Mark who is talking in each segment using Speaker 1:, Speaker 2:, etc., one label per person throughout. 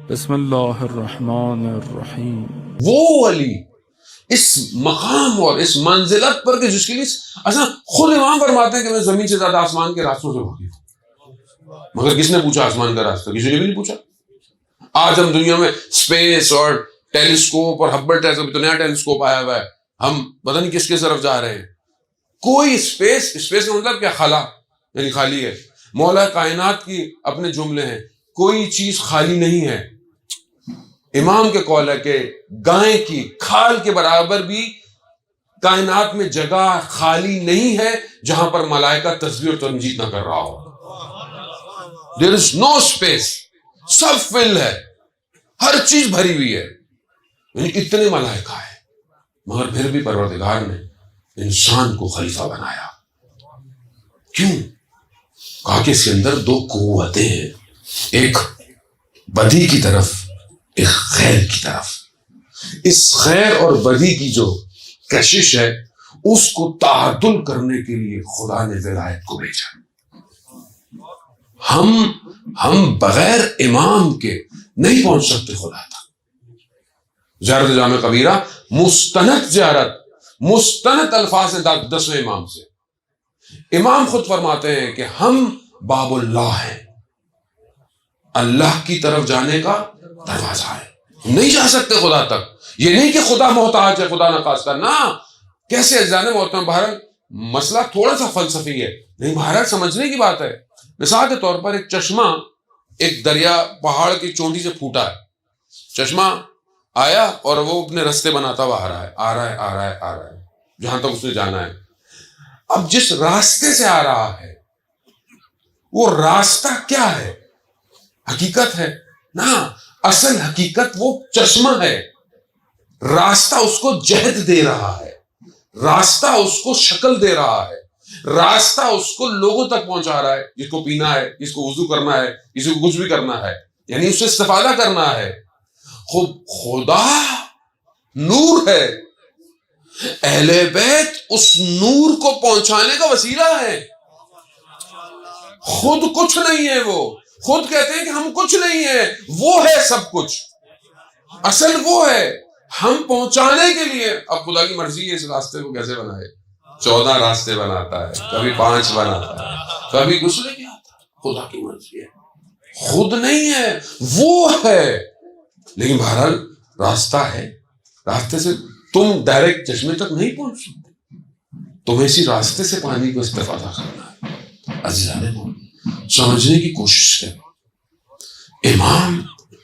Speaker 1: بسم اللہ الرحمن الرحیم۔
Speaker 2: وہ ولی اس مقام اور اس منزلت پر کہ جس کے لیے اصلا خود امام فرماتے ہیں کہ میں زمین سے زیادہ آسمان کے راستوں سے واقف ہوں، مگر کس نے پوچھا آسمان کا راستہ؟ کسی نے بھی نہیں پوچھا۔ آج ہم دنیا میں اسپیس اور ٹیلیسکوپ اور ہبل ٹیلیسکوپ، تو نیا ٹیلیسکوپ آیا ہوا ہے، ہم پتہ نہیں کس طرف جا رہے ہیں۔ کوئی اسپیس کا مطلب کیا؟ خلا، یعنی خالی ہے۔ مولا کائنات کی اپنے جملے ہیں، کوئی چیز خالی نہیں ہے۔ امام کے قول ہے کہ گائے کی کھال کے برابر بھی کائنات میں جگہ خالی نہیں ہے جہاں پر ملائکہ تسبیح اور تمجید نہ کر رہا ہو۔ There is no space، سب فل ہے، ہر چیز بھری ہوئی ہے، یعنی اتنے ملائکہ ہیں، مگر پھر بھی پروردگار نے انسان کو خلیفہ بنایا۔ کیوں؟ کہا کہ اس کے اندر دو قوتیں ہیں، ایک بدی کی طرف، ایک خیر کی طرف۔ اس خیر اور بدی کی جو کشش ہے اس کو تعادل کرنے کے لیے خدا نے ولایت کو بھیجا۔ ہم بغیر امام کے نہیں پہنچ سکتے خدا تک۔ زیارت جامع کبیرہ مستند زیارت، مستند الفاظ 10ویں امام سے۔ امام خود فرماتے ہیں کہ ہم باب اللہ ہیں، اللہ کی طرف جانے کا دروازہ ہے، نہیں جا سکتے خدا تک۔ یہ نہیں کہ خدا محتاج ہے، خدا نخواستہ، نہ۔ کیسے اجزاء محترم، بہرحال مسئلہ تھوڑا سا فلسفی ہے لیکن بہرحال سمجھنے کی بات ہے۔ مثال کے طور پر ایک چشمہ ایک دریا پہاڑ کی چونٹی سے پھوٹا ہے، چشمہ آیا اور وہ اپنے رستے بناتا ہوا آ رہا ہے جہاں تک اس نے جانا ہے۔ اب جس راستے سے آ رہا ہے وہ راستہ کیا ہے؟ حقیقت ہے؟ نہ، اصل حقیقت وہ چشمہ ہے۔ راستہ اس کو جہد دے رہا ہے، راستہ اس کو شکل دے رہا ہے، راستہ اس کو لوگوں تک پہنچا رہا ہے، جس کو پینا ہے، جس کو وضو کرنا ہے، جس کو کچھ بھی کرنا ہے، یعنی اس سے استفادہ کرنا ہے۔ خدا نور ہے، اہل بیت اس نور کو پہنچانے کا وسیلہ ہے۔ خود کچھ نہیں ہے، وہ خود کہتے ہیں کہ ہم کچھ نہیں ہیں، وہ ہے سب کچھ، اصل وہ ہے۔ ہم پہنچانے کے لیے اب خدا کی مرضی ہے اس راستے کو کیسے بنائے۔ 14 راستے بناتا ہے، کبھی 5 بناتا ہے، کبھی کچھ نہیں آتا، خدا کی مرضی ہے، خود نہیں ہے، وہ ہے۔ لیکن بہرحال راستہ ہے، راستے سے تم ڈائریکٹ چشمے تک نہیں پہنچ سکتے، تمہیں اسی راستے سے پانی کو استفادہ کرنا ہے۔ عزیزان، سمجھنے کی کوشش کریں، امام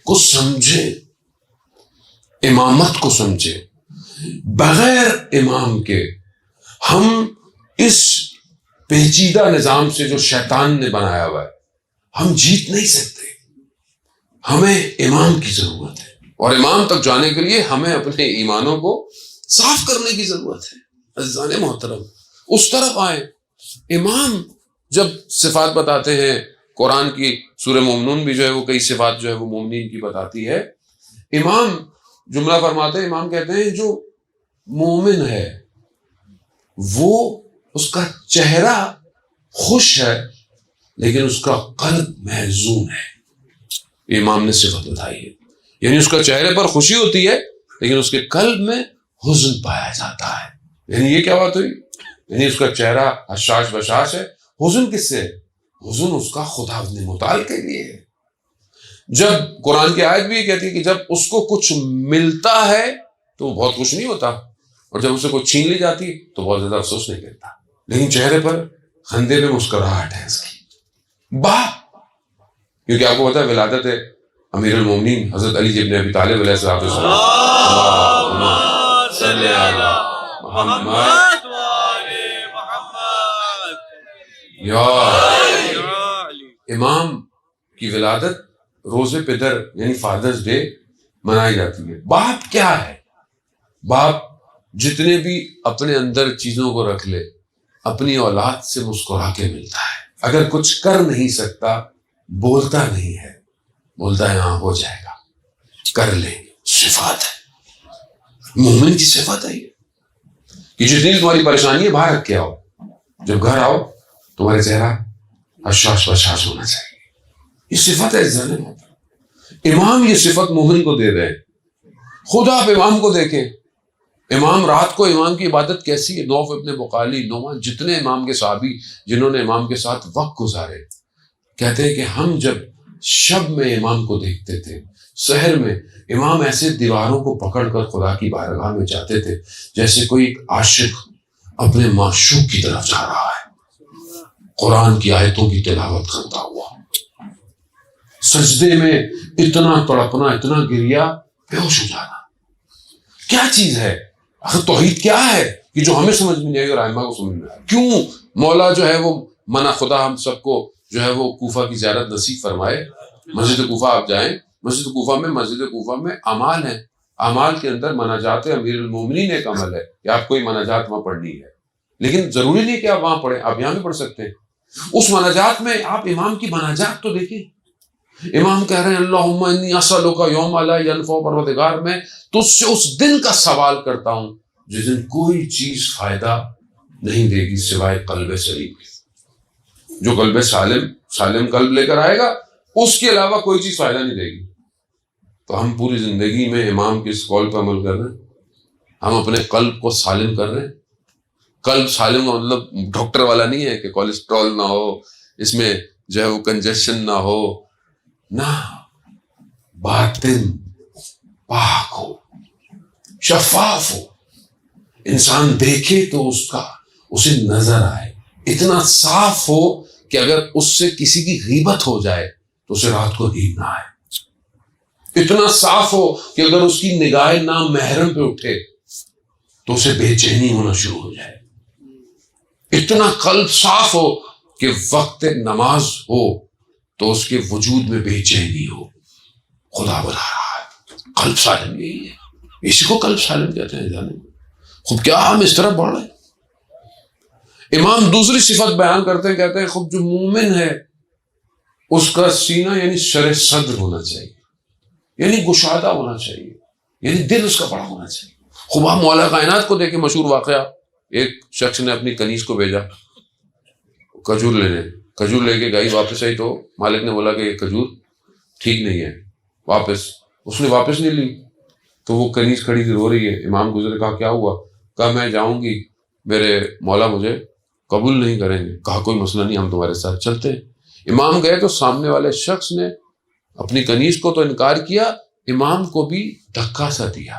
Speaker 2: کو سمجھے، امامت کو سمجھے۔ بغیر امام کے ہم اس پیچیدہ نظام سے جو شیطان نے بنایا ہوا ہے ہم جیت نہیں سکتے۔ ہمیں امام کی ضرورت ہے، اور امام تک جانے کے لیے ہمیں اپنے ایمانوں کو صاف کرنے کی ضرورت ہے۔ عزیزان محترم، اس طرف آئیں۔ امام جب صفات بتاتے ہیں، قرآن کی سورہ مومنون بھی جو ہے وہ کئی صفات جو ہے وہ مومنین کی بتاتی ہے۔ امام جملہ فرماتے ہیں، امام کہتے ہیں جو مومن ہے وہ اس کا چہرہ خوش ہے لیکن اس کا قلب محزون ہے۔ امام نے صفت بتائی ہے، یعنی اس کا چہرے پر خوشی ہوتی ہے لیکن اس کے قلب میں حزن پایا جاتا ہے۔ یعنی یہ کیا بات ہوئی؟ یعنی اس کا چہرہ حشاش بشاش ہے۔ حزن کس سے؟ حزن اس کا خدا متعال کے لیے ہے۔ جب قرآن کی آیت بھی یہ کہتی ہے کہ جب اس کو کچھ ملتا ہے تو وہ بہت خوش نہیں ہوتا، اور جب اسے کوئی چھین لی جاتی تو بہت زیادہ افسوس نہیں کرتا، لیکن چہرے پر خندے میں مسکراہٹ ہے اس کی۔ کیونکہ آپ کو پتا ہے ولادت ہے امیر المومنین حضرت علی ابن ابی طالب علیہ السلام، صلی علی محمد یا امام کی ولادت روز پدر یعنی فادرز ڈے منائی جاتی ہے۔ باپ کیا ہے؟ باپ جتنے بھی اپنے اندر چیزوں کو رکھ لے اپنی اولاد سے مسکرا کے ملتا ہے۔ اگر کچھ کر نہیں سکتا، بولتا نہیں ہے، بولتا ہے ہاں ہو جائے گا، کر لیں گے۔ صفات ہے، مومن کی صفت ہے یہ کہ جتنی تمہاری پریشانی ہے باہر رکھ کے آؤ، جب گھر آؤ تمہارے چہرہ حشاش بشاش ہونا چاہیے۔ یہ صفت ہے عزیزان محترم۔ امام یہ صفت مومن کو دے رہے ہیں. خود آپ امام کو دیکھیں, امام رات کو امام کی عبادت کیسی ہے. نوف ابن بقالی, نعمان, جتنے امام کے صحابی جنہوں نے امام کے ساتھ وقت گزارے, کہتے ہیں کہ ہم جب شب میں امام کو دیکھتے تھے, سحر میں امام ایسے دیواروں کو پکڑ کر خدا کی بارگاہ میں جاتے تھے جیسے کوئی ایک عاشق اپنے معشوق کی طرف جا رہا ہے, قرآن کی آیتوں کی تلاوت کرتا ہوا. سجدے میں اتنا تڑپنا, اتنا گریا, بے ہوش ہو جانا. کیا چیز ہے آخر توحید؟ کیا ہے کہ جو ہمیں سمجھ میں نہیں آئی اور ائمہ کو سمجھ میں آئی؟ کیوں مولا جو ہے وہ منع, خدا ہم سب کو جو ہے وہ کوفہ کی زیارت نصیب فرمائے. مسجد کوفہ آپ جائیں, مسجد کوفہ میں اعمال ہیں, اعمال کے اندر مناجات امیر المومنین ایک عمل ہے کہ آپ کوئی مناجات وہاں پڑھنی ہے, لیکن ضروری نہیں کہ آپ وہاں پڑھیں, آپ یہاں بھی پڑھ سکتے ہیں. اس مناجات میں آپ امام کی مناجات تو دیکھیں. امام کہہ رہے ہیں اللہم انی اسألک یوم لا ینفع, پروردگار میں تجھ سے اس دن کا سوال کرتا ہوں جس دن کوئی چیز فائدہ نہیں دے گی سوائے قلب سلیم کے. جو قلب سالم قلب لے کر آئے گا اس کے علاوہ کوئی چیز فائدہ نہیں دے گی. تو ہم پوری زندگی میں امام کے اس قول پر عمل کر رہے ہیں, ہم اپنے قلب کو سالم کر رہے ہیں. قلب سالم کا مطلب ڈاکٹر والا نہیں ہے کہ کولیسٹرول نہ ہو, اس میں جو ہے وہ کنجیشن نہ ہو, نہ, باطن پاک ہو, شفاف ہو, انسان دیکھے تو اسے نظر آئے, اتنا صاف ہو کہ اگر اس سے کسی کی غیبت ہو جائے تو اسے رات کو نیند نہ آئے, اتنا صاف ہو کہ اگر اس کی نگاہ نامحرم پہ اٹھے تو اسے بے چینی ہونا شروع ہو جائے, اتنا قلب صاف ہو کہ وقت نماز ہو تو اس کے وجود میں بے چینی ہو, خدا بلا رہا ہے. قلب سالم یہی ہے, اسی کو قلب سالم کہتے ہیں. جانے خود کیا ہم اس طرح بڑھ رہے ہیں. امام دوسری صفت بیان کرتے ہیں, کہتے ہیں خود جو مومن ہے اس کا سینہ یعنی شرح صدر ہونا چاہیے, یعنی گشادہ ہونا چاہیے, یعنی دل اس کا بڑا ہونا چاہیے. خوب آپ مولا کائنات کو دیکھیں, مشہور واقعہ, ایک شخص نے اپنی کنیز کو بھیجا کھجور لینے, کھجور لے کے گئی, واپس آئی تو مالک نے بولا کہ یہ کھجور ٹھیک نہیں ہے, واپس. اس نے واپس نہیں لی تو وہ کنیز کھڑی تھی, رو رہی ہے. امام گزرے, کہا کیا ہوا؟ کہا میں جاؤں گی, میرے مولا مجھے قبول نہیں کریں گے. کہا کوئی مسئلہ نہیں, ہم تمہارے ساتھ چلتے ہیں. امام گئے تو سامنے والے شخص نے اپنی کنیز کو تو انکار کیا, امام کو بھی دھکا سا دیا.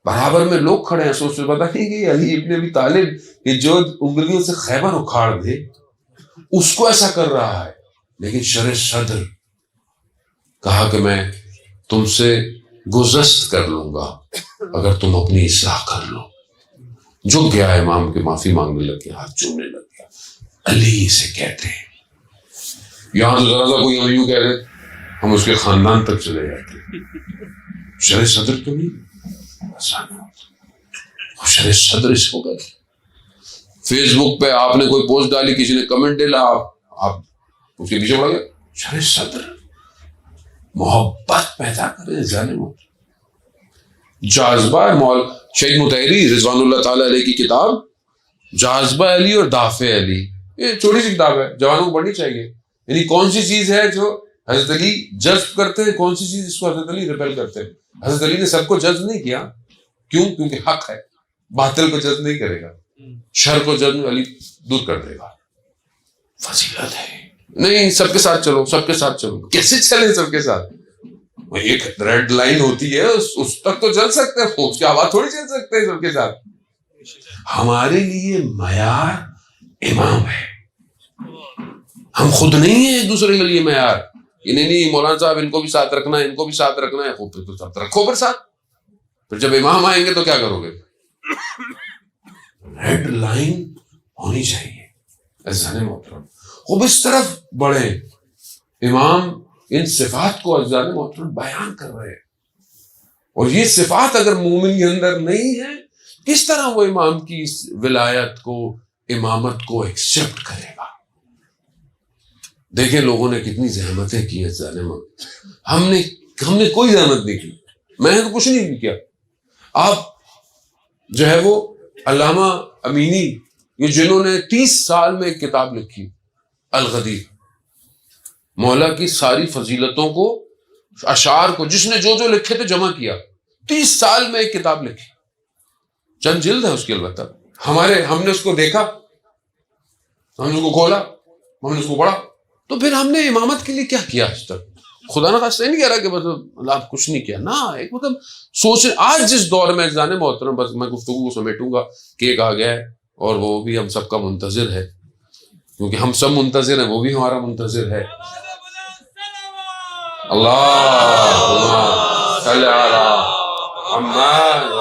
Speaker 2: برابر میں لوگ کھڑے ہیں, سوچ پتا نہیں کہ علی ابن ابی طالب کہ جو انگلیوں سے خیبر اکھاڑ دے اس کو ایسا کر رہا ہے. لیکن شرح صدر, کہا کہ میں تم سے گزشت کر لوں گا اگر تم اپنی اصلاح کر لو. جھک گیا امام کے, معافی مانگنے لگ گیا, ہاتھ چومنے لگ گیا. علی سے کہتے ہیں, یہاں تو ذرا سا کوئی ہم یوں کہہ رہے ہم اس کے خاندان تک چلے جاتے. شرح صدر کیوں نہیں؟ شرح صدر اس کو کہتے. فیس بک پہ آپ نے کوئی پوسٹ ڈالی, کسی نے کمنٹ ڈالا, آپ اس کے پیچھے پڑ گئے. شرح صدر, محبت پیدا کرے ظالم. جاذبہ مول شہید مطہری رضوان اللہ تعالی علیہ کی کتاب جاذبہ علی اور دافع علی, یہ چھوٹی سی کتاب ہے, جوانوں کو پڑھنی چاہیے. یعنی کون سی چیز ہے جو حضرت علی جذب کرتے ہیں, کون سی چیز اس کو حضرت علی ریبیل کرتے ہیں. حضرت علی نے سب کو جذب نہیں کیا, کیوں؟ کیونکہ حق ہے, باطل کو جذب نہیں کرے گا, شر کو جذب علی دور کر دے گا. فضیلت ہے. نہیں سب کے ساتھ چلو, سب کے ساتھ چلو, کیسے چلے سب کے ساتھ؟ ایک ریڈ لائن ہوتی ہے, اس تک تو چل سکتے ہیں, اس کے آواز تھوڑی چل سکتے ہیں سب کے ساتھ. ہمارے لیے معیار امام ہے, ہم خود نہیں ہیں ایک دوسرے کے لیے معیار. نہیں مولانا صاحب ان کو بھی ساتھ رکھنا ہے, ان کو بھی ساتھ رکھنا ہے. خوب تو ساتھ رکھو, پھر ساتھ, پھر جب امام آئیں گے تو کیا کرو گے؟ ریڈ لائن ہونی چاہیے. عزیزان محترم, خوب اس طرف بڑھیں. امام ان صفات کو عزیزان محترم بیان کر رہے ہیں, اور یہ صفات اگر مومن کے اندر نہیں ہے, کس طرح وہ امام کی اس ولایت کو, امامت کو ایکسپٹ کرے گا؟ دیکھیں لوگوں نے کتنی زحمتیں کی ہیں عزیزان محترم. ہم نے کوئی زحمت نہیں کی, میں نے تو کچھ نہیں کیا. آپ جو ہے وہ علامہ امینی, یہ جنہوں نے 30 سال میں ایک کتاب لکھی الغدیر, مولا کی ساری فضیلتوں کو اشعار کو جس نے جو لکھے تھے جمع کیا. 30 سال میں ایک کتاب لکھی, چند جلد ہے اس کی. البتہ ہم نے اس کو دیکھا, ہم نے اس کو کھولا, ہم نے اس کو پڑھا. تو پھر ہم نے امامت کے لیے کیا کیا آج تک؟ خدا نہ خواستہ نہیں کہہ رہا کہ بس اللہ کچھ نہیں کیا نا, ایک مطلب سوچ. آج جس دور میں جانے محترم, بس میں گفتگو کو سمیٹوں گا کہ ایک آ گیا ہے اور وہ بھی ہم سب کا منتظر ہے, کیونکہ ہم سب منتظر ہیں, وہ بھی ہمارا منتظر ہے. اللہم صلی علی محمد